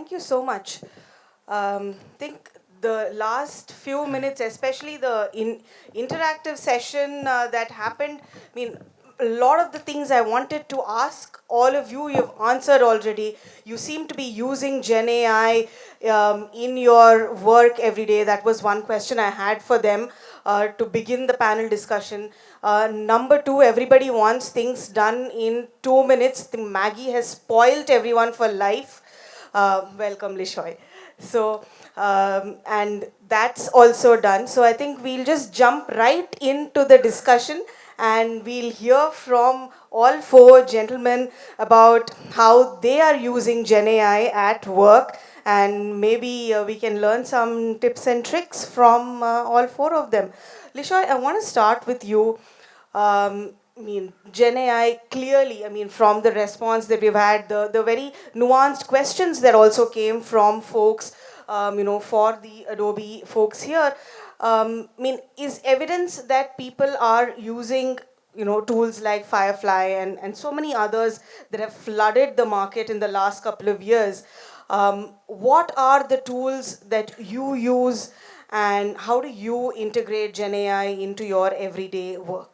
Thank you so much. Think the last few minutes, especially the interactive session that happened, I mean, a lot of the things I wanted to ask all of you, you've answered already. You seem to be using GenAI in your work every day. That was one question I had for them to begin the panel discussion. Number two, everybody wants things done in 2 minutes. The Maggie has spoiled everyone for life. Welcome, Lishoy. So, and that's also done. So I think we'll just jump right into the discussion and we'll hear from all four gentlemen about how they are using GenAI at work, and maybe we can learn some tips and tricks from all four of them. Lishoy, I want to start with you. I mean, Gen AI clearly, I mean, from the response that we've had, the very nuanced questions that also came from folks, for the Adobe folks here, I mean, is evidence that people are using, tools like Firefly and so many others that have flooded the market in the last couple of years. What are the tools that you use, and how do you integrate Gen AI into your everyday work?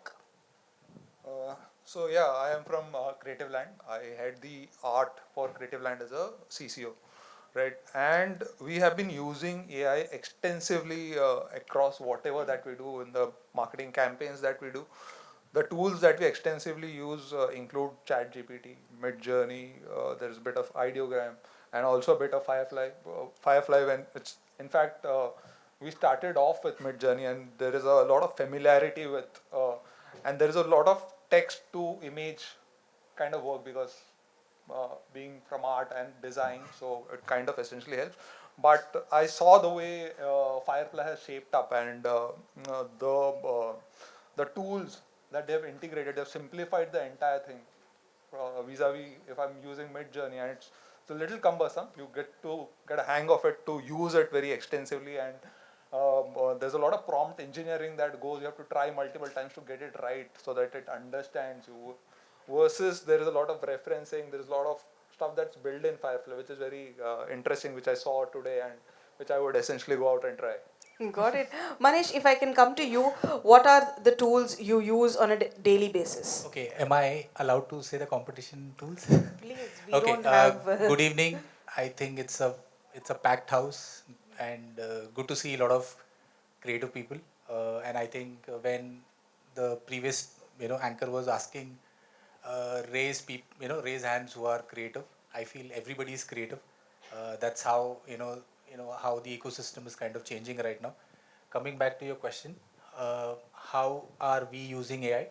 So yeah, I am from Creativeland. I head the art for Creativeland as a CCO, right? And we have been using AI extensively across whatever that we do in the marketing campaigns that we do. The tools that we extensively use include ChatGPT, Midjourney. There's a bit of ideogram and also a bit of Firefly. Firefly, when it's in fact we started off with Midjourney, and there is a lot of familiarity with, and there is a lot of text to image kind of work because being from art and design, so it kind of essentially helps. But I saw the way Firefly has shaped up, and the tools that they have integrated, they've simplified the entire thing. Vis-a-vis, if I'm using Midjourney and it's a little cumbersome, you get a hang of it to use it very extensively, and there's a lot of prompt engineering that goes. You have to try multiple times to get it right so that it understands you. Versus there is a lot of referencing. There is a lot of stuff that's built in Firefly, which is very interesting, which I saw today and which I would essentially go out and try. Got it. Manesh, if I can come to you, what are the tools you use on a daily basis? Okay, am I allowed to say the competition tools? Please, we Okay, don't have. good evening. I think it's a packed house, and good to see a lot of creative people. And I think when the previous anchor was asking, raise hands who are creative. I feel everybody is creative. That's how how the ecosystem is kind of changing right now. Coming back to your question, how are we using AI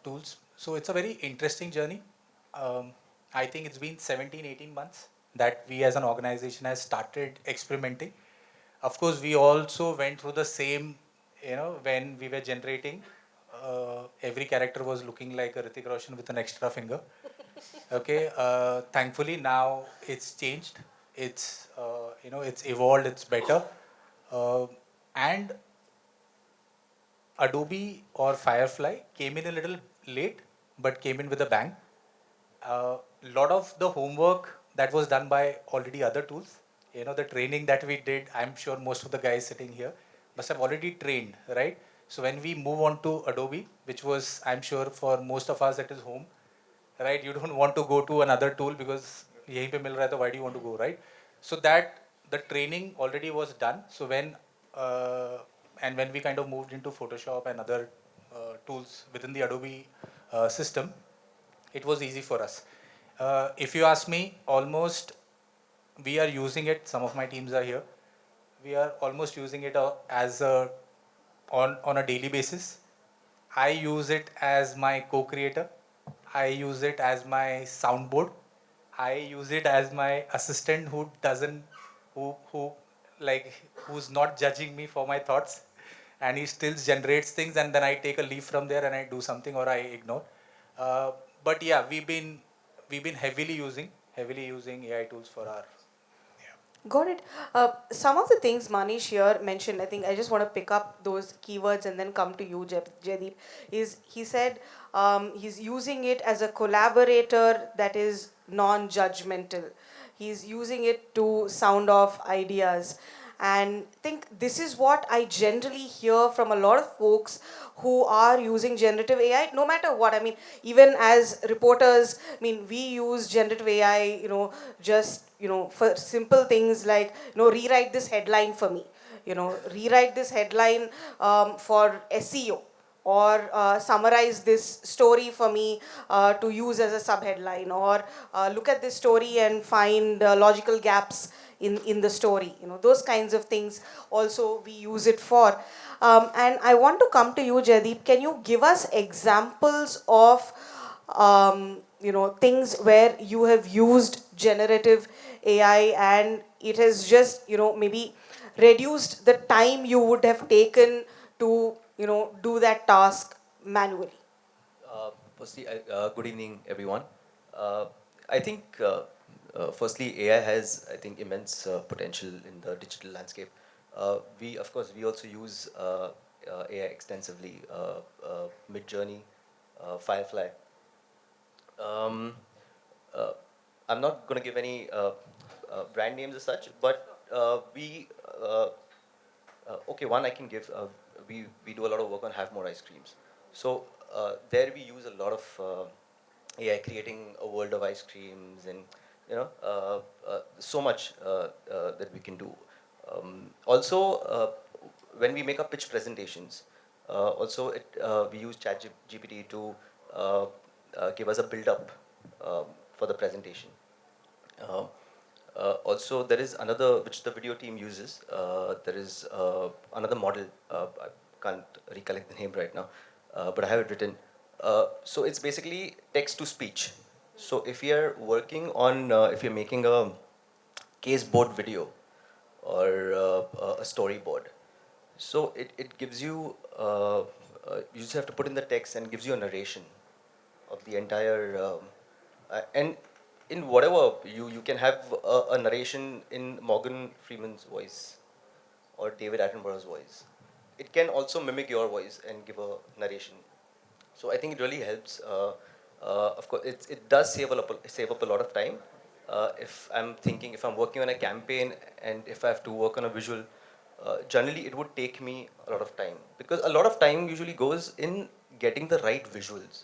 tools? So it's a very interesting journey. Um, I think it's been 17, 18 months that we as an organization has started experimenting. Of course, we also went through the same, when we were generating, every character was looking like a Hrithik Roshan with an extra finger. Okay, thankfully now it's changed. It's evolved. It's better, uh, and Adobe or Firefly came in a little late, but came in with a bang. A lot of the homework that was done by already other tools, the training that we did, I'm sure most of the guys sitting here must have already trained, right? So when we move on to Adobe, which was, I'm sure for most of us, it is home, right? You don't want to go to another tool because yahi pe mil raha hai, to why do you want to go, right? So that the training already was done. So uh, when we kind of moved into Photoshop and other tools within the Adobe system, it was easy for us. If you ask me, almost we are using it. Some of my teams are here. We are almost using it as a on a daily basis. I use it as my co-creator. I use it as my soundboard. I use it as my assistant who doesn't, who like who's not judging me for my thoughts, and he still generates things, and then I take a leaf from there and I do something or I ignore. Uh, but yeah, we've been heavily using AI tools for our. Got it. Some of the things Manish here mentioned, I think I just want to pick up those keywords and then come to you, Jaideep. Is he said he's using it as a collaborator that is non-judgmental. He's using it to sound off ideas. And I think this is what I generally hear from a lot of folks who are using generative AI, no matter what. I mean, even as reporters, I mean, we use generative AI, just, for simple things like, rewrite this headline for me, rewrite this headline for SEO, or summarize this story for me to use as a subheadline, or look at this story and find logical gaps in the story. Those kinds of things also we use it for. And I want to come to you, Jaideep. Can you give us examples of things where you have used generative AI and it has just, maybe reduced the time you would have taken to, do that task manually? Firstly, good evening, everyone. Uh, I think, firstly, AI has, I think, immense potential in the digital landscape. Of course, we also use AI extensively. Midjourney, Firefly. Um, uh, I'm not going to give any brand names as such, but uh, okay, one I can give. We do a lot of work on Have More Ice Creams. So there we use a lot of AI creating a world of ice creams, and so much that we can do. Also, when we make our pitch presentations, we use ChatGPT to give us a build up for the presentation. Uh, Also, there is another which the video team uses. There is another model. I can't recollect the name right now, but I have it written. So it's basically text to speech. So if you're working on, if you're making a case board video or a storyboard, so it gives you, you just have to put in the text and gives you a narration of the entire, and in whatever, you can have a narration in Morgan Freeman's voice or David Attenborough's voice. It can also mimic your voice and give a narration. So I think it really helps. Of course, it does save up a lot of time. If I'm working on a campaign and if I have to work on a visual, generally it would take me a lot of time, because a lot of time usually goes in getting the right visuals.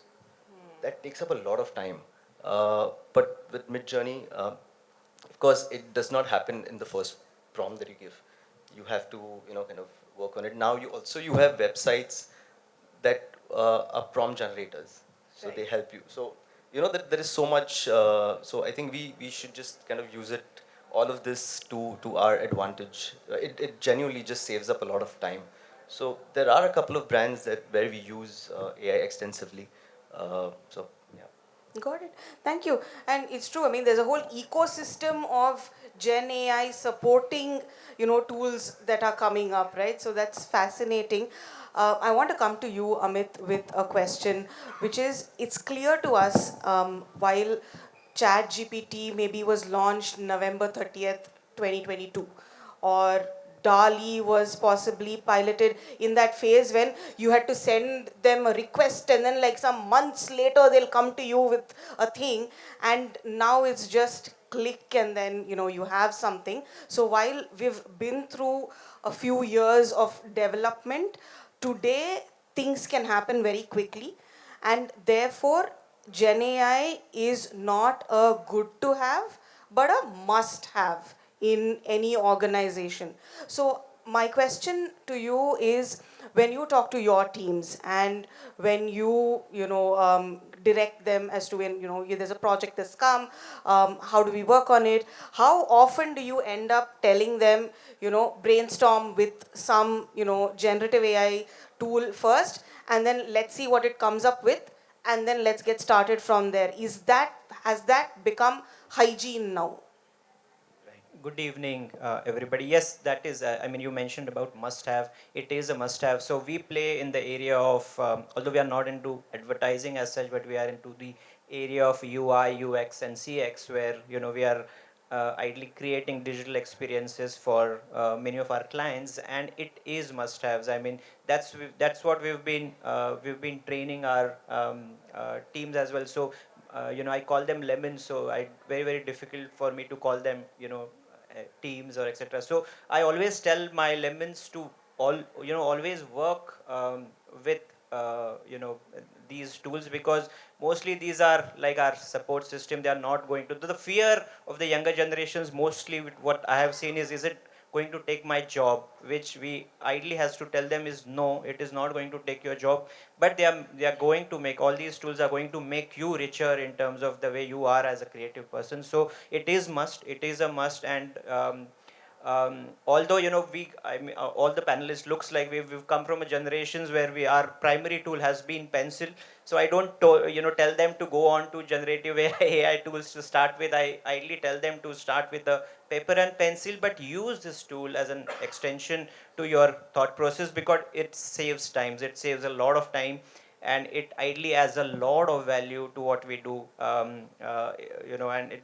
That takes up a lot of time. But with Midjourney, of course, it does not happen in the first prompt that you give. You have to, kind of work on it. Now you have websites that are prompt generators, so they Right. help you. So that there is so much. So I think we should just kind of use it, all of this to our advantage. It genuinely just saves up a lot of time. So there are a couple of brands that where we use AI extensively. So yeah. Got it. Thank you. And it's true. I mean, there's a whole ecosystem of Gen AI supporting, tools that are coming up, right? So that's fascinating. I want to come to you, Amit, with a question, which is, it's clear to us, while ChatGPT maybe was launched November 30th, 2022, or Dali was possibly piloted in that phase when you had to send them a request, and then like some months later they'll come to you with a thing, and now it's just click and then you have something. So while we've been through a few years of development, today things can happen very quickly, and therefore Gen AI is not a good to have, but a must have in any organization. So my question to you is, when you talk to your teams and when direct them as to when there's a project that's come, how do we work on it? How often do you end up telling them, brainstorm with some generative AI tool first, and then let's see what it comes up with, and then let's get started from there? Has that become hygiene now? Good evening, everybody. Yes, that is, I mean, you mentioned about must have. It is a must have. So we play in the area of, although we are not into advertising as such, but we are into the area of UI, UX, and CX, where, we are ideally creating digital experiences for many of our clients, and it is must haves. I mean, that's what we've been training our teams as well. So I call them lemons, so I very very difficult for me to call them teams or etc. So I always tell my lemons to always work with these tools, because mostly these are like our support system. They are not going to the fear of the younger generations. Mostly with what I have seen is it going to take my job, which we ideally has to tell them is no, it is not going to take your job, but they are going to make, all these tools are going to make you richer in terms of the way you are as a creative person. So it is a must. And although all the panelists looks like we've come from a generations where our primary tool has been pencil. So I don't tell them to go on to generative AI tools to start with. I ideally tell them to start with the paper and pencil, but use this tool as an extension to your thought process, because it saves times, it saves a lot of time, and it ideally adds a lot of value to what we do. And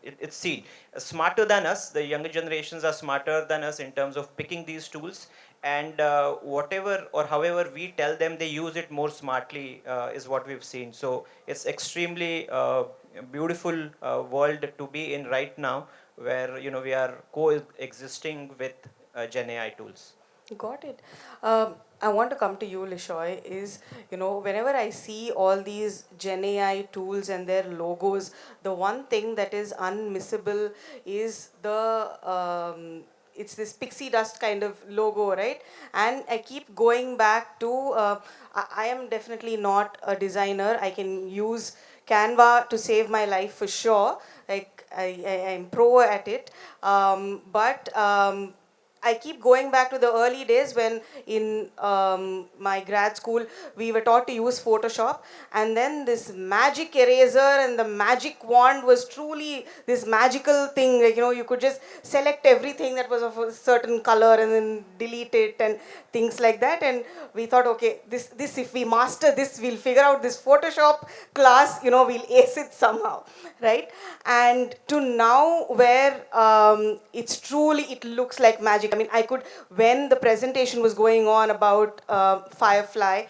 it's seen smarter than us. The younger generations are smarter than us in terms of picking these tools, and whatever or however we tell them, they use it more smartly, is what we've seen. So it's extremely beautiful world to be in right now, where we are coexisting with Gen AI tools. Got it. I want to come to you, Lishoy. Whenever I see all these Gen AI tools and their logos, the one thing that is unmissable is it's this pixie dust kind of logo, right? And I keep going back to, I am definitely not a designer. I can use Canva to save my life for sure. Like, I'm pro at it. But I keep going back to the early days when in my grad school we were taught to use Photoshop, and then this magic eraser and the magic wand was truly this magical thing. Like, you could just select everything that was of a certain color and then delete it and things like that. And we thought, okay, this if we master this, we'll figure out this Photoshop class. We'll ace it somehow, right? And to now where it looks like magic. I mean, when the presentation was going on about Firefly,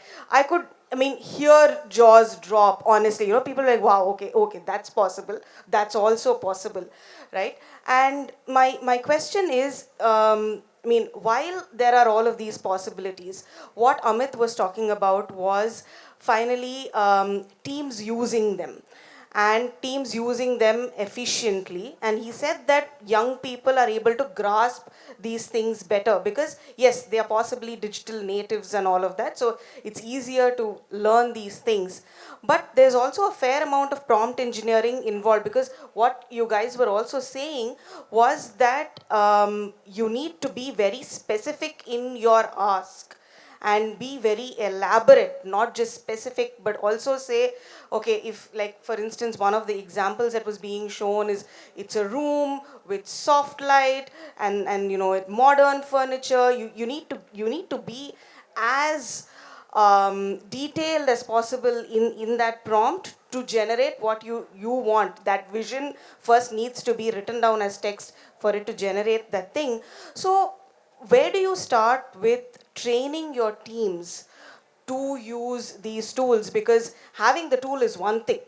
hear jaws drop, honestly. People are like, wow, okay, that's possible. That's also possible, right? And my question is, while there are all of these possibilities, what Amit was talking about was finally teams using them and teams using them efficiently. And he said that young people are able to grasp these things better because, yes, they are possibly digital natives and all of that. So it's easier to learn these things. But there's also a fair amount of prompt engineering involved, because what you guys were also saying was that you need to be very specific in your ask and be very elaborate, not just specific, but also say, okay, if, like, for instance, one of the examples that was being shown is it's a room with soft light and modern furniture. You need to be as detailed as possible in that prompt to generate what you want. That vision first needs to be written down as text for it to generate that thing. So where do you start with training your teams to use these tools? Because having the tool is one thing,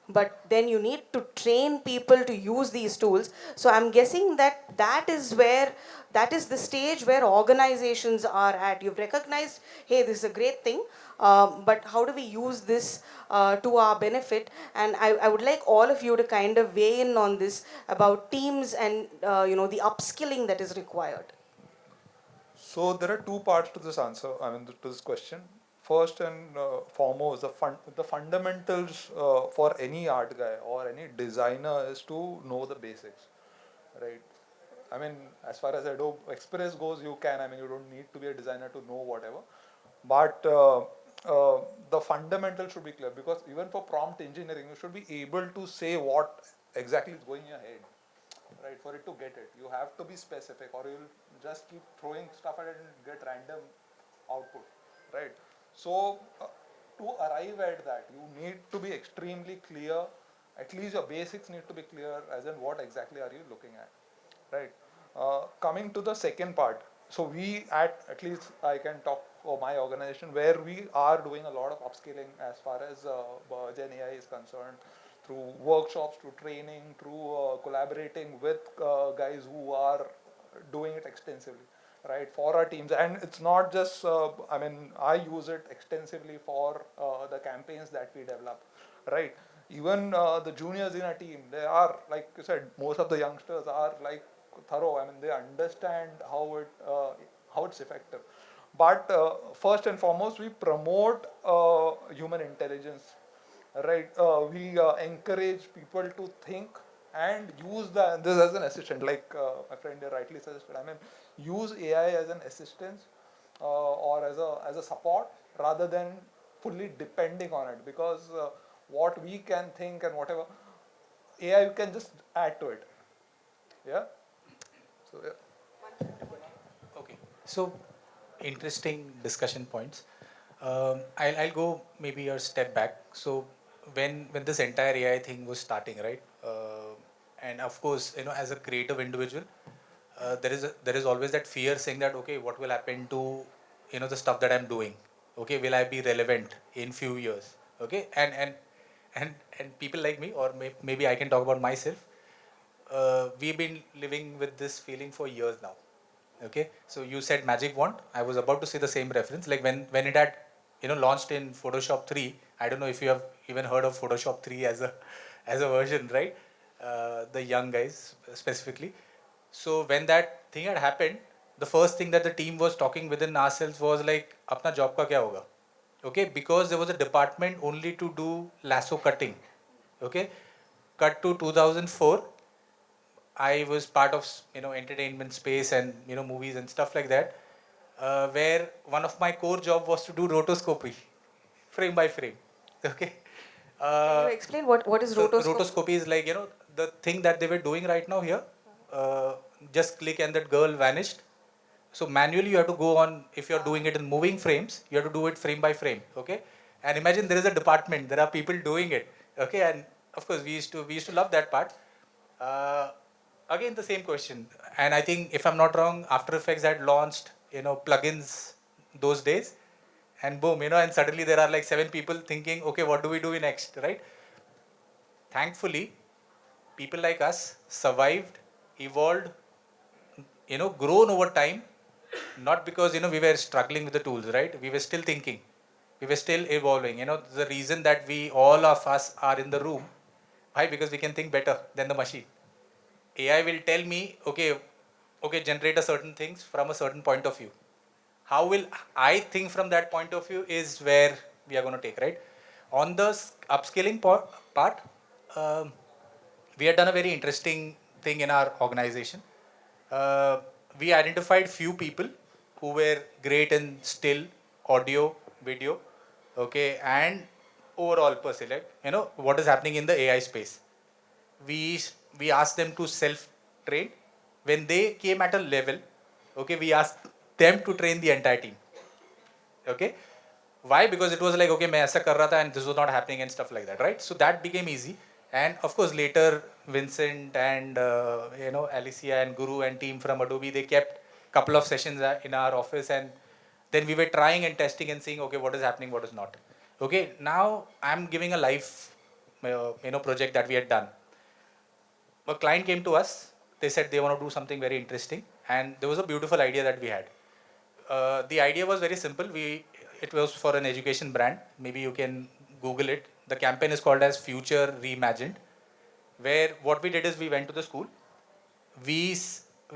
but then you need to train people to use these tools. So I'm guessing that is the stage where organizations are at. You've recognized, hey, this is a great thing, but how do we use this to our benefit? And I would like all of you to kind of weigh in on this about teams and the upskilling that is required. So there are two parts to this answer. To this question. First and foremost, the fundamentals for any art guy or any designer is to know the basics, right? I mean, as far as Adobe Express goes, you can. I mean, you don't need to be a designer to know whatever. But the fundamentals should be clear, because even for prompt engineering, you should be able to say what exactly is going in your head, right? For it to get it, you have to be specific, or you'll just keep throwing stuff at it and get random output, right? So to arrive at that, you need to be extremely clear. At least your basics need to be clear, as in what exactly are you looking at, right? Coming to the second part, so we at least I can talk for my organization, where we are doing a lot of upskilling as far as Gen AI is concerned, through workshops, through training, through collaborating with guys who are doing it extensively, right, for our teams. And it's not just, I mean, I use it extensively for the campaigns that we develop, right? Even the juniors in our team, they are, like you said, most of the youngsters are like thorough. I mean, they understand how it's effective. But first and foremost, we promote human intelligence, right? We encourage people to think and use this as an assistant, like my friend here rightly suggested. I mean, use AI as an assistance or as a support rather than fully depending on it, because what we can think and whatever, AI can just add to it. Yeah. So yeah. Okay. So, interesting discussion points. I'll go maybe a step back. So, when this entire AI thing was starting, right? And of course, as a creative individual, there is always that fear saying that, okay, what will happen to the stuff that I'm doing? Okay, will I be relevant in few years? Okay, and people like me, or maybe I can talk about myself. We've been living with this feeling for years now. Okay, so you said magic wand. I was about to say the same reference. Like when it had launched in Photoshop 3. I don't know if you have even heard of Photoshop 3 as a version, right? The young guys specifically. So when that thing had happened, the first thing that the team was talking within ourselves was like, "अपना job का क्या होगा?" Okay, because there was a department only to do lasso cutting. Okay, cut to 2004. I was part of entertainment space and movies and stuff like that, where one of my core job was to do rotoscopy, frame by frame. Okay. Can you Uh, explain what is so rotoscopy? rotoscopy is like the thing that they were doing right now here. Just click and that girl vanished. So manually you have to go on. If you're doing it in moving frames, you have to do it frame by frame. Okay. And imagine there is a department. There are people doing it. Okay. And of course we used to love that part. Uh, Again, the same question. And I think if I'm not wrong, After Effects had launched plugins those days, and boom, and suddenly there are like 7 people thinking, okay, what do we do next, right? Thankfully, people like us survived, evolved, grown over time, not because we were struggling with the tools, right? We were still thinking, we were still evolving. The reason that we all of us are in the room, why? Because we can think better than the machine. AI will tell me, okay, generate a certain things from a certain point of view. How will I think from that point of view is where we are going to take, right? On the upscaling part, um, we had done a very interesting thing in our organization. Uh, we identified few people who were great in still, audio, video, okay, and overall per se, like, what is happening in the AI space. We we asked them to self train. When they came at a level, okay, we asked them to train the entire team. Okay, why? Because it was like, okay, मैं ऐसा कर रहा था and this was not happening and stuff like that, right? So that became easy. And of course later Vincent and Alicia and Guru and team from Adobe, they kept couple of sessions in our office, and then we were trying and testing and seeing, okay, what is happening, what is not. Okay, now I'm giving a live project that we had done. A client came to us. They said they want to do something very interesting, and there was a beautiful idea that we had. The idea was very simple. It was for an education brand. Maybe you can Google it. The campaign is called as Future Reimagined, where what we did is we went to the school. We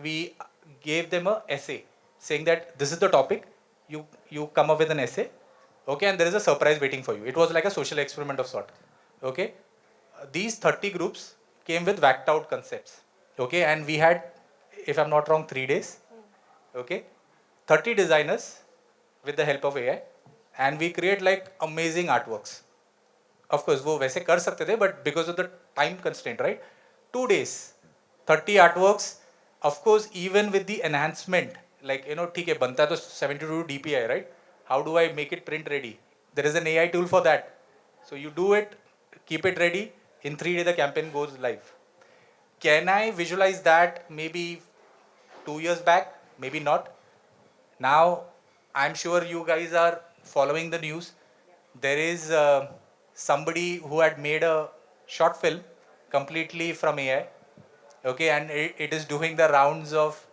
we gave them a essay saying that this is the topic. You come up with an essay, okay, and there is a surprise waiting for you. It was like a social experiment of sort, okay. These 30 groups came with whacked out concepts, okay, and we had, if I'm not wrong, 3 days, okay, 30 designers with the help of AI, and we create like amazing artworks. Of course वो वैसे कर सकते थे, but because of the time constraint, right? 2 days, 30 artworks. Of course, even with the enhancement, like ठीक है बनता है तो 72 DPI, right? How do I make it print ready? There is an AI tool for that. So you do it, keep it ready. In 3 days, the campaign goes live. Can I visualize that maybe 2 years back? Maybe not. Now, I'm sure you guys are following the news. There is somebody who had made a short film completely from AI. Okay, and it is doing the rounds of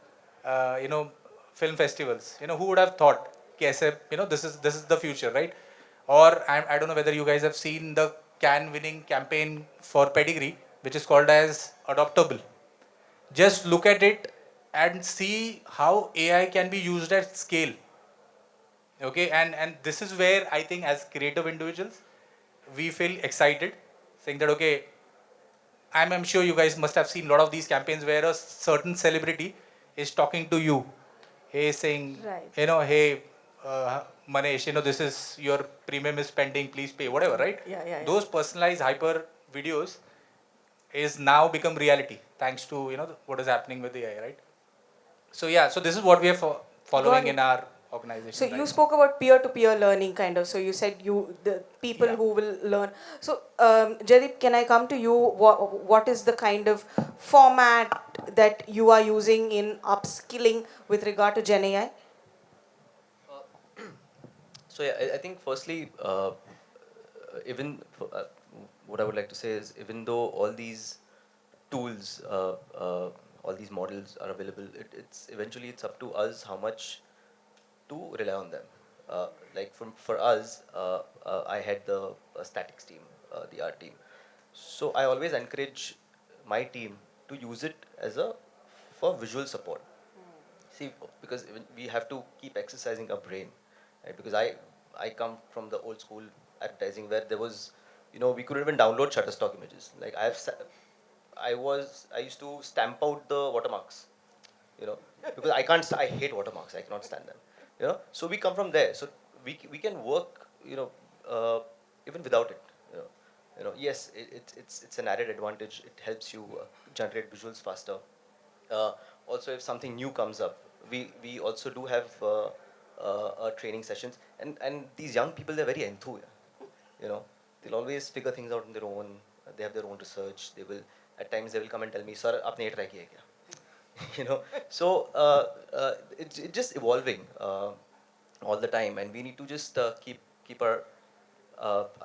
film festivals. Who would have thought कि ऐसे, this is the future, right? Or I don't know whether you guys have seen the can winning campaign for Pedigree, which is called as Adoptable. Just look at it and see how AI can be used at scale. Okay, and this is where I think as creative individuals we feel excited, saying that okay, I'm sure you guys must have seen a lot of these campaigns where a certain celebrity is talking to you. Hey, saying, Right. hey, Manesh, this is your premium is pending, please pay, whatever, right? Yeah, yeah, yeah. Those personalized hyper videos is now become reality thanks to, what is happening with the AI, right? So yeah, so this is what we are Got following in it. our So organization you right now. spoke about peer-to-peer learning, kind of. So you said the people Yeah. who will learn. So Jaideep, can I come to you? What is the kind of format that you are using in upskilling with regard to Gen AI? So yeah, I think firstly, even what I would like to say is, even though all these tools, all these models are available, it's eventually it's up to us how much to rely on them. Like for us, I had the statics team, the art team. So I always encourage my team to use it as a for visual support. See, because even we have to keep exercising our brain, right? Because I come from the old school advertising where there was, we couldn't even download Shutterstock images. Like I used to stamp out the watermarks, because I can't, I hate watermarks. I cannot stand them, So we come from there. So we can work, even without it, Yes, it's an added advantage. It helps you generate visuals faster. uh, Also, if something new comes up, we also do have training sessions, and these young people, they're very enthusiastic. They'll always figure things out on their own. They have their own research. They will, at times they will come and tell me, sir, आपने ये try किया है क्या? you know so it's just evolving all the time, and we need to just keep our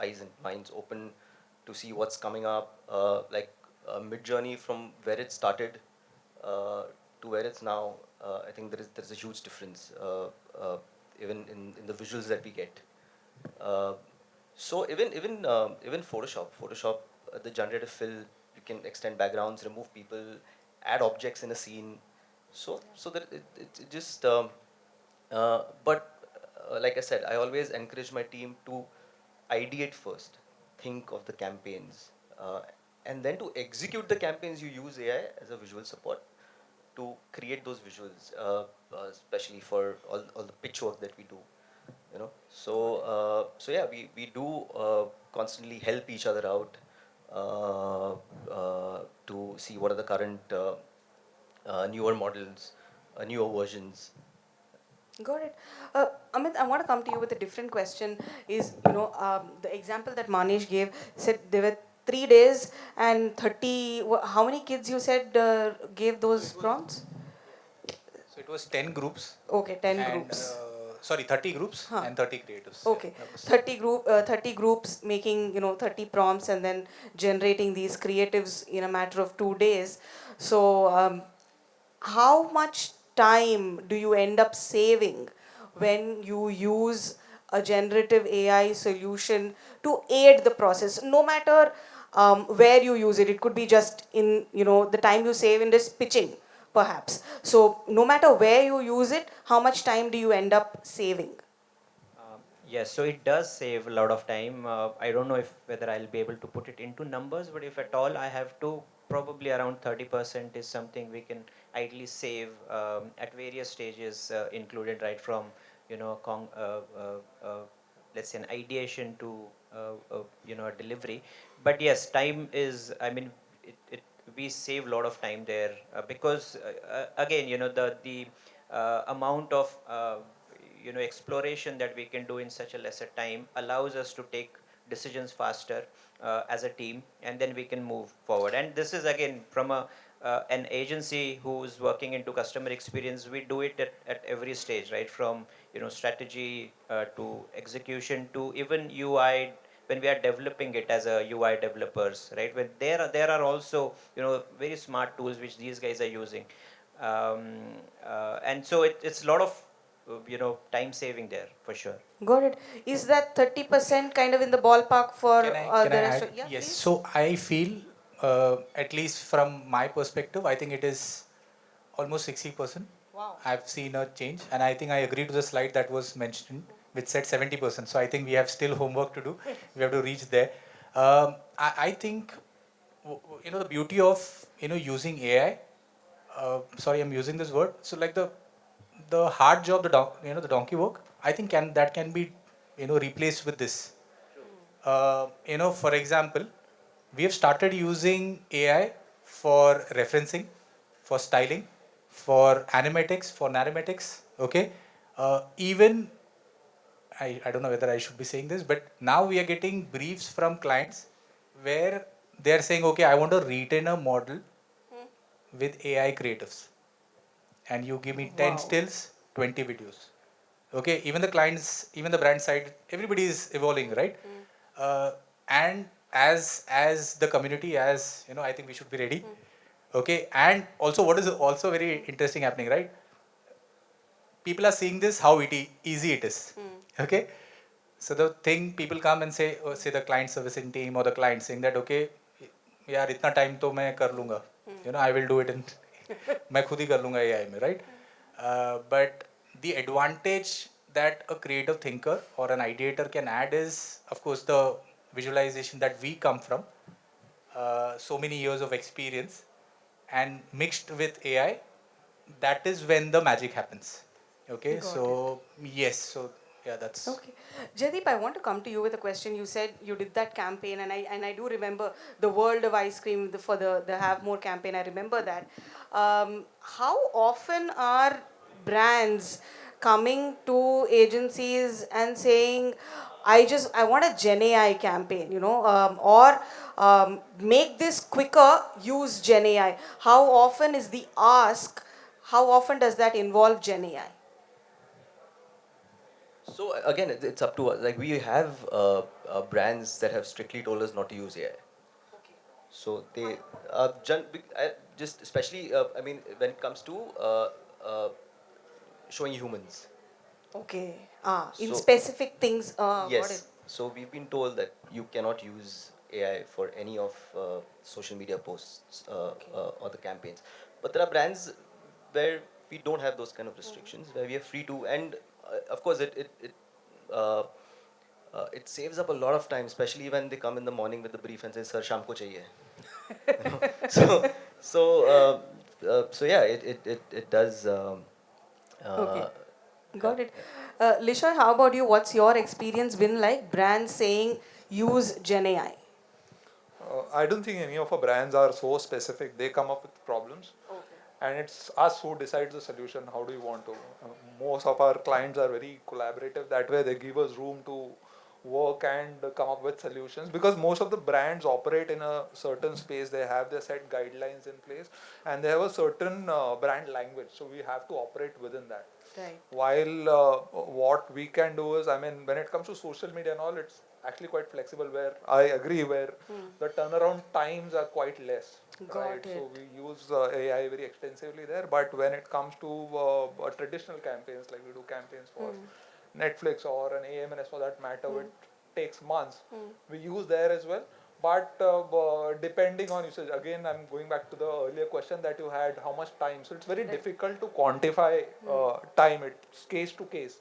eyes and minds open to see what's coming up, like mid journey from where it started to where it's now. I think there's a huge difference, even in the visuals that we get. uh, so even Photoshop, the generative fill, you can extend backgrounds, remove people, add objects in a scene. So that it just but like I said, I always encourage my team to ideate first, think of the campaigns, and then to execute the campaigns. You use AI as a visual support to create those visuals, especially for all the pitch work that we do. So yeah, we do constantly help each other out, uh, to see what are the current newer models, newer versions. Got it. Amit, I want to come to you with a different question. Is the example that Manish gave, said there were 3 days and 30. How many kids you said gave So those it was prompts? so it was 10 groups Okay, 10 and groups. sorry, 30 groups Huh. and 30 creatives. Yeah, Okay, that was. 30 groups making 30 prompts and then generating these creatives in a matter of 2 days. So how much time do you end up saving when you use a generative AI solution to aid the process? No matter where you use it, it could be just in the time you save in this pitching, perhaps. So no matter where you use it, how much time do you end up saving? Yes, so it does save a lot of time. I don't know if whether I'll be able to put it into numbers, but if at all I have to, probably around 30% is something we can ideally save at various stages, included right from let's say an ideation to a delivery. But yes, time is. I mean, we save a lot of time there because again, the amount of exploration that we can do in such a lesser time allows us to take decisions faster as a team, and then we can move forward. And this is again from an agency who's working into customer experience. We do it at every stage, right from strategy to execution to even UI when we are developing it as a UI developers, right? When there are also, you know, very smart tools which these guys are using, um, and so it's a lot of you know, time saving there for sure. Got it. Is that 30% kind of in the ballpark for Can the I rest add? of, yeah, Yes. please? So I feel, at least from my perspective, I think it is almost 60%. Wow. I've seen a change, and I think I agree to the slide that was mentioned, which said 70%. So I think we have still homework to do. We have to reach there. I think, you know, the beauty of, you know, using AI. Sorry, I'm using this word. So like the hard job, you know, the donkey work. I think can be, you know, replaced with this. You know, for example, we have started using AI for referencing, for styling, for animatics, for narratics. Okay, even I don't know whether I should be saying this, but now we are getting briefs from clients where they are saying, okay, I want to retain a model with AI creatives, and you give me 10 Wow. stills, 20 videos. Okay, even the clients, even the brand side, everybody is evolving, right? And as the community, as you know, I think we should be ready. Okay, and also what is also very interesting happening, right? People are seeing this how easy it is. Okay, so the thing people come and say, or say the client servicing team or the client saying that, okay, यार इतना time तो मैं कर लूँगा, you know, I will do it in मैं खुद ही कर लूँगा AI में, right? But the advantage that a creative thinker or an ideator can add is, of course, the visualization that we come from, so many years of experience, and mixed with AI, that is when the magic happens. Okay, Got it. so yes, so yeah, that's. Okay. Jaideep, I want to come to you with a question. You said you did that campaign, and I do remember the World of Ice Cream for the Have More campaign. I remember that. How often are brands coming to agencies and saying, I want a Gen AI campaign, you know, or make this quicker, use Gen AI. How often is the ask? How often does that involve Gen AI? So again, it's up to us. Like we have brands that have strictly told us not to use AI. So they just especially I mean when it comes to showing humans. Okay. In So specific things. Got it. yes, so we've been told that you cannot use AI for any of social media posts or the campaigns. But there are brands where we don't have those kind of restrictions, where we are free to, and of course uh, it saves up a lot of time, especially when they come in the morning with the brief and say, "Sir, sham ko chahiye." You know? So so yeah, it does. Okay. Uh, Got help. it. Yeah. Lishoy, how about you? What's your experience been like? Brands saying use Gen AI. I don't think any of our brands are so specific. They come up with problems, and it's us who decides the solution. How do you want to? Most of our clients are very collaborative. That way, they give us room to work and come up with solutions, because most of the brands operate in a certain space. They have their set guidelines in place, and they have a certain brand language. So we have to operate within that. Right. While what we can do is, I mean, when it comes to social media and all, it's actually quite flexible. Where I agree, where the turnaround times are quite less, right? Got it. So we use AI very extensively there. But when it comes to traditional campaigns, like we do campaigns for Netflix or an AMNS for that matter, which takes months, we use there as well. But depending on usage, again, I'm going back to the earlier question that you had, how much time. So it's very difficult to quantify time. It's case to case,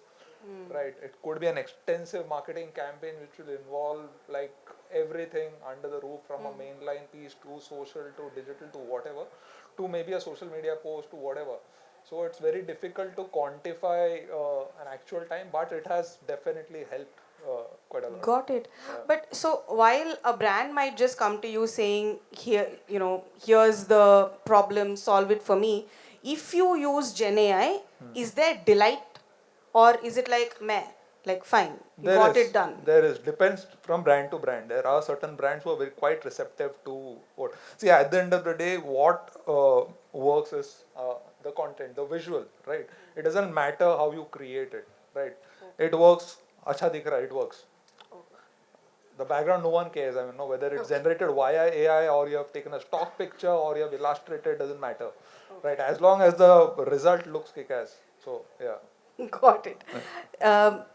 right? It could be an extensive marketing campaign which will involve like everything under the roof, from a mainline piece to social to digital to whatever, to maybe a social media post to whatever. So it's very difficult to quantify an actual time, but it has definitely helped quite a lot. Got it. Yeah. But so while a brand might just come to you saying, here, you know, here's the problem, solve it for me. If you use Gen AI, is there delight, or is it like meh? Like fine, you got it done. There is, depends from brand to brand. There are certain brands who are very quite receptive to what. See, at the end of the day, what works is the content, the visual, right? It doesn't matter how you create it, right? It works. Acha dikh raha, it works. The background, no one cares. I mean, no, whether it's generated via AI or you have taken a stock picture or you have illustrated, doesn't matter, right? As long as the result looks kick-ass. So yeah. Got it.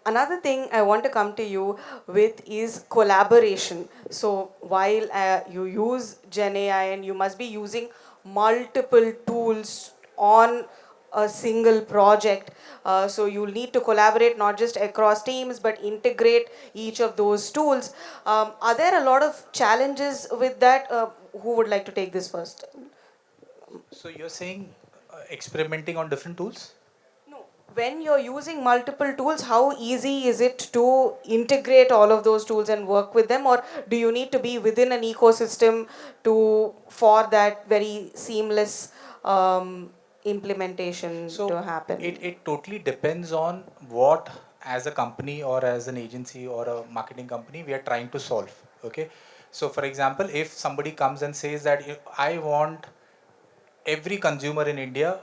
Another thing I want to come to you with is collaboration. So while you use GenAI and you must be using multiple tools on a single project, so you'll need to collaborate not just across teams but integrate each of those tools. Are there a lot of challenges with that? Who would like to take this first? So you're saying experimenting on different tools? No. When you're using multiple tools, how easy is it to integrate all of those tools and work with them, or do you need to be within an ecosystem to for that very seamless implementation So to happen? it totally depends on what, as a company or as an agency or a marketing company, we are trying to solve. Okay. So for example, if somebody comes and says that I want every consumer in India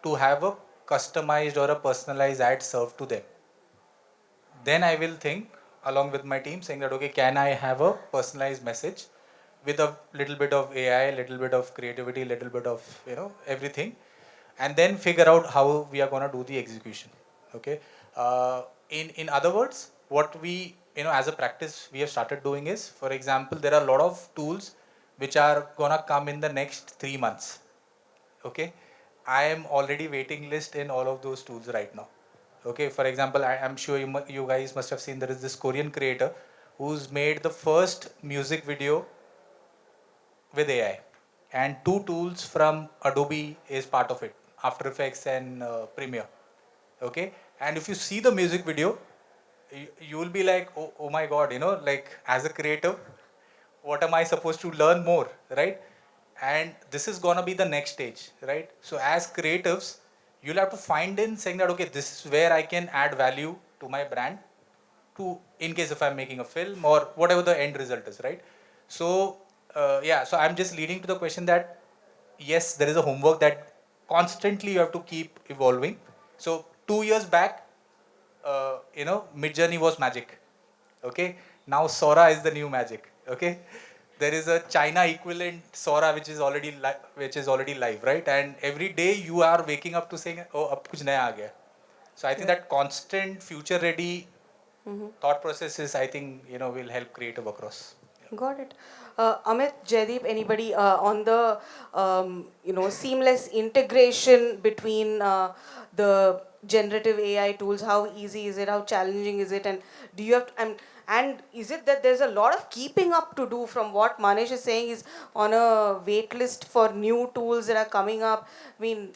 to have a customized or a personalized ad served to them, then I will think along with my team saying that, okay, can I have a personalized message with a little bit of AI, little bit of creativity, little bit of, everything, and then figure out how we are going to do the execution. Okay. In other words, what we, as a practice we have started doing is, for example, there are a lot of tools which are going to come in the next 3 months. Okay. I am already waiting list in all of those tools right now. Okay. For example, I am sure you guys must have seen there is this Korean creator who's made the first music video with AI, and two tools from Adobe is part of it, After Effects and Premiere. Okay. And if you see the music video, you will be like, oh my God, like as a creative, what am I supposed to learn more, right? And this is gonna be the next stage, right? So as creatives, you'll have to find in saying that, okay, this is where I can add value to my brand, to, in case if I'm making a film or whatever the end result is, right? So yeah, so I'm just leading to the question that yes, there is a homework that constantly you have to keep evolving. So 2 years back, Midjourney was magic. Okay. Now Sora is the new magic. Okay. There is a China equivalent Sora which is already live, right? And every day you are waking up to saying, oh, ab kuch naya aa gaya. So I think Right. that constant future ready thought processes, I think, will help creative across. Got it. Amit, Jaideep, anybody on the seamless integration between the generative AI tools? How easy is it? How challenging is it? And do you have to, and is it that there's a lot of keeping up to do? From what Manesh is saying, is on a wait list for new tools that are coming up. I mean,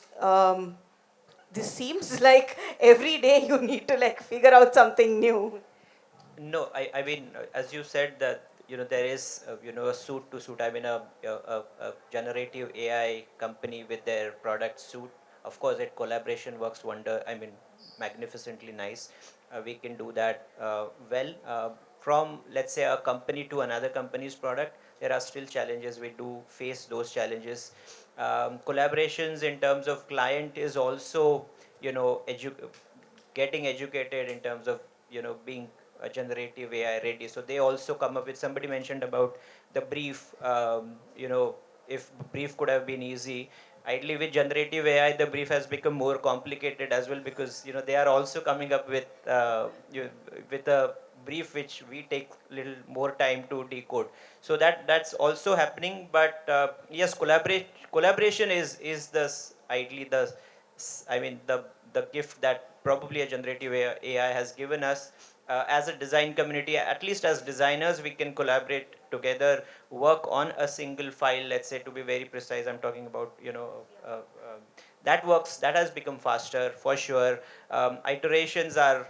this seems like every day you need to like figure out something new. No, I mean, as you said that, there is, a suit to suit. I mean, a generative AI company with their product suit. Of course, that collaboration works wonder. I mean, magnificently nice. We can do that well. From, let's say, a company to another company's product, there are still challenges. We do face those challenges. Collaborations in terms of client is also, getting educated in terms of, being a generative AI ready. So they also come up with, somebody mentioned about the brief, if brief could have been easy. Ideally with generative AI, the brief has become more complicated as well, because, they are also coming up with a brief which we take little more time to decode. So that's also happening. But yes, collaboration is ideally I mean, the gift that probably a generative AI has given us. As a design community, at least as designers, we can collaborate together, work on a single file. Let's say, to be very precise, I'm talking about, that works. That has become faster for sure. Iterations are,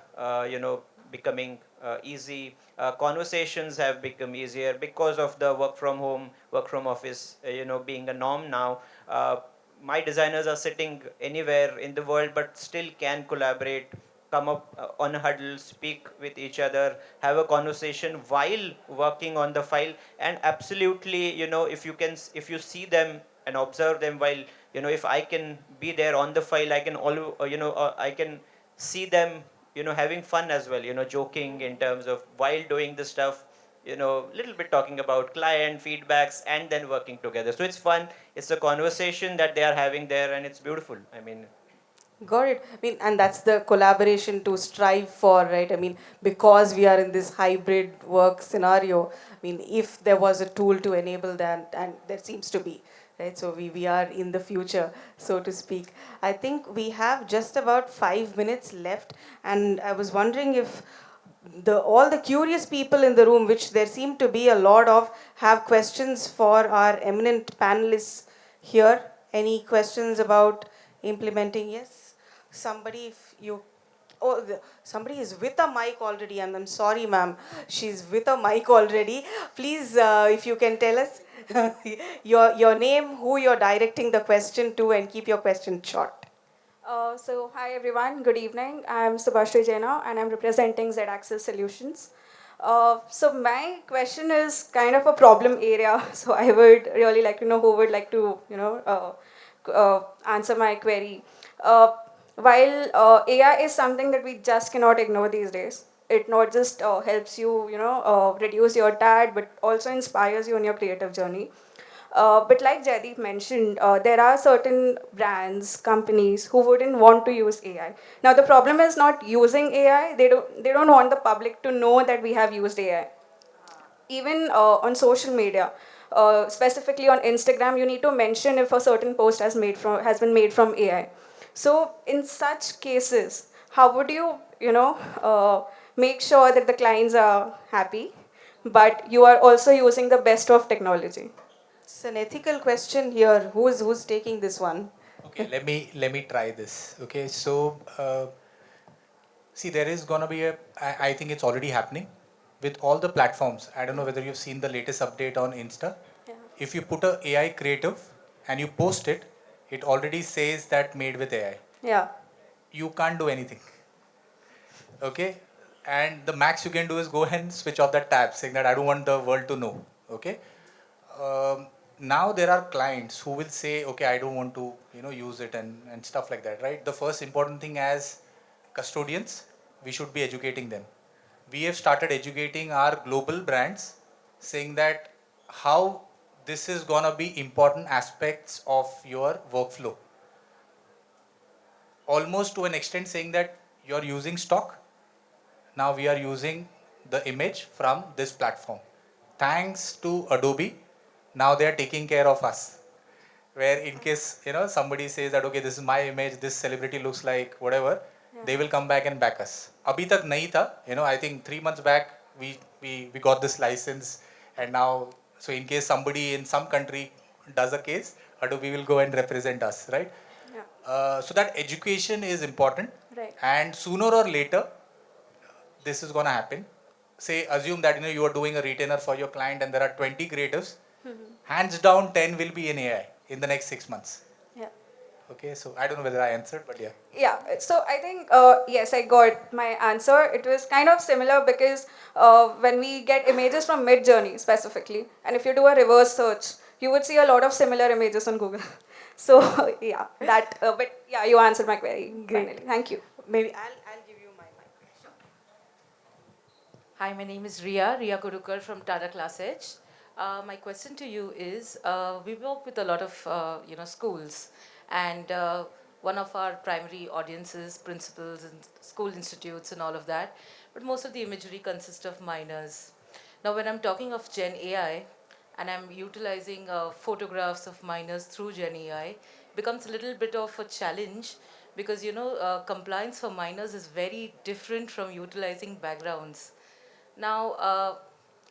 becoming easy. Conversations have become easier because of the work from home, work from office, being a norm now. My designers are sitting anywhere in the world, but still can collaborate, come up on a huddle, speak with each other, have a conversation while working on the file. And absolutely, if you see them and observe them while, if I can be there on the file, I can I can see them, having fun as well, joking in terms of while doing the stuff, little bit talking about client feedbacks and then working together. So it's fun. It's a conversation that they are having there, and it's beautiful. I mean, Got it. I mean, and that's the collaboration to strive for, right? I mean, because we are in this hybrid work scenario, I mean, if there was a tool to enable that, and there seems to be, right? So we are in the future, so to speak. I think we have just about 5 minutes left, and I was wondering if all the curious people in the room, which there seem to be a lot of, have questions for our eminent panelists here. Any questions about implementing? Yes, somebody, if you, oh, somebody is with a mic already. I'm sorry, ma'am, she's with a mic already. Please, if you can tell us your name, who you're directing the question to, and keep your question short. So hi everyone, good evening. I'm Subhashri Jaina and I'm representing Z-Axis Solutions. So my question is kind of a problem area. So I would really like to know who would like to, answer my query. While AI is something that we just cannot ignore these days, it not just helps you, reduce your TAT, but also inspires you in your creative journey. But like Jaideep mentioned, there are certain brands, companies who wouldn't want to use AI. Now the problem is not using AI; they don't want the public to know that we have used AI. Even on social media, specifically on Instagram, you need to mention if a certain post has been made from AI. So in such cases, how would you make sure that the clients are happy, but you are also using the best of technology? It's an ethical question here. Who's taking this one? Okay, let me try this. Okay, so see, there is gonna be I think it's already happening with all the platforms. I don't know whether you've seen the latest update on Insta. Yeah. If you put a AI creative and you post it, it already says that made with AI. Yeah. You can't do anything. Okay, and the max you can do is go ahead and switch off that tab, saying that I don't want the world to know. Okay, now there are clients who will say, okay, I don't want to use it and stuff like that, right? The first important thing as custodians, we should be educating them. We have started educating our global brands, saying that how this is gonna be important aspects of your workflow, almost to an extent saying that you're using stock. Now we are using the image from this platform. Thanks to Adobe, now they are taking care of us. Where in case somebody says that okay, this is my image, this celebrity looks like whatever, Yeah. they will come back and back us. Abhi tak nahi tha, I think 3 months back we got this license, and now so in case somebody in some country does a case, Adobe will go and represent us, right? Yeah. So that education is important, Right. and sooner or later this is gonna happen. Say, assume that you are doing a retainer for your client and there are 20 creatives. Hands down, 10 will be in AI in the next 6 months. Yeah. Okay, so I don't know whether I answered, but yeah. Yeah, so I think, yes, I got my answer. It was kind of similar because when we get images from Mid Journey specifically, and if you do a reverse search, you would see a lot of similar images on Google. So, yeah, but yeah, you answered my query. Great. Finally. Thank you. Maybe I'll give you my mic. Hi, my name is Ria Kodukar from Tata Class Edge. My question to you is, we work with a lot of schools, and one of our primary audiences, principals and school institutes and all of that, but most of the imagery consists of minors. Now, when I'm talking of Gen AI, and I'm utilizing photographs of minors through Gen AI, becomes a little bit of a challenge because compliance for minors is very different from utilizing backgrounds. Now,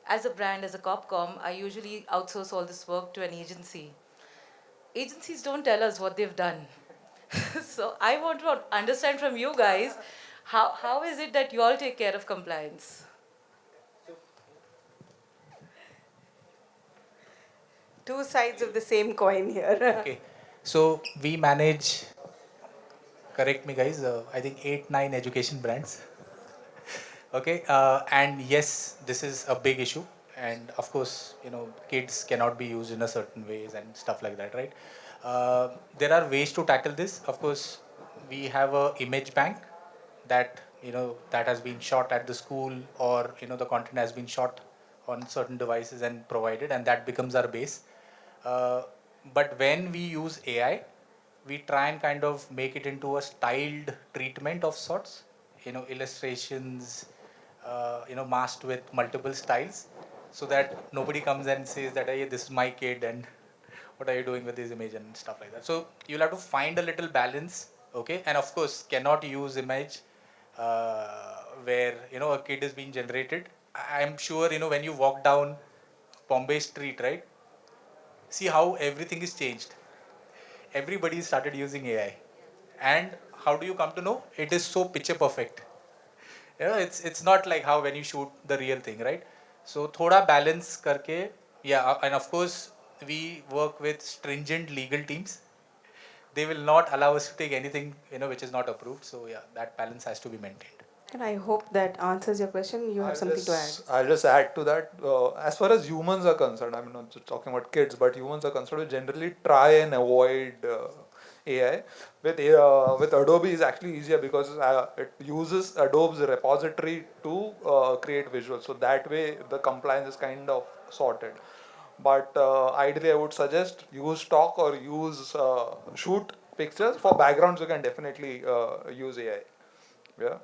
as a brand, as a Copcom, I usually outsource all this work to an agency. Agencies don't tell us what they've done. So I want to understand from you guys, how is it that you all take care of compliance? Two sides of the same coin here. Okay, so we manage, correct me guys, I think 8, 9 education brands. Okay, and yes, this is a big issue, and of course, kids cannot be used in a certain ways and stuff like that, right? There are ways to tackle this. Of course, we have a image bank that that has been shot at the school, or the content has been shot on certain devices and provide it, and that becomes our base. Uh, but when we use AI, we try and kind of make it into a styled treatment of sorts, illustrations, masked with multiple styles, so that nobody comes and says that, hey, this is my kid, and what are you doing with this image and stuff like that. So you'll have to find a little balance, okay? And of course, cannot use image where a kid is being generated. I'm sure when you walk down Bombay Street, right? See how everything is changed. Everybody started using AI, and how do you come to know? It is so picture perfect. It's not like how when you shoot the real thing, right? So thoda balance karke, yeah, and of course we work with stringent legal teams. They will not allow us to take anything which is not approved. So yeah, that balance has to be maintained. And I hope that answers your question. You have something to add. I'll just add to that. As far as humans are concerned, I'm not just talking about kids, but humans are concerned, we generally try and avoid AI. With Adobe is actually easier because it uses Adobe's repository to create visuals. So that way the compliance is kind of sorted. But ideally, I would suggest use stock or use shoot pictures. For backgrounds, you can definitely use AI. Yeah.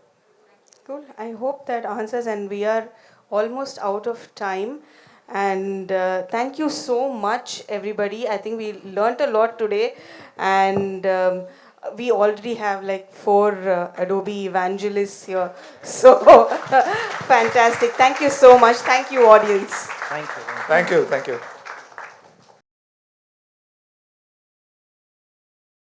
Cool. I hope that answers, and we are almost out of time. And thank you so much, everybody. I think we learnt a lot today, and we already have like 4 Adobe evangelists here. So fantastic. Thank you so much. Thank you, audience. Thank you. Thank you. Thank you.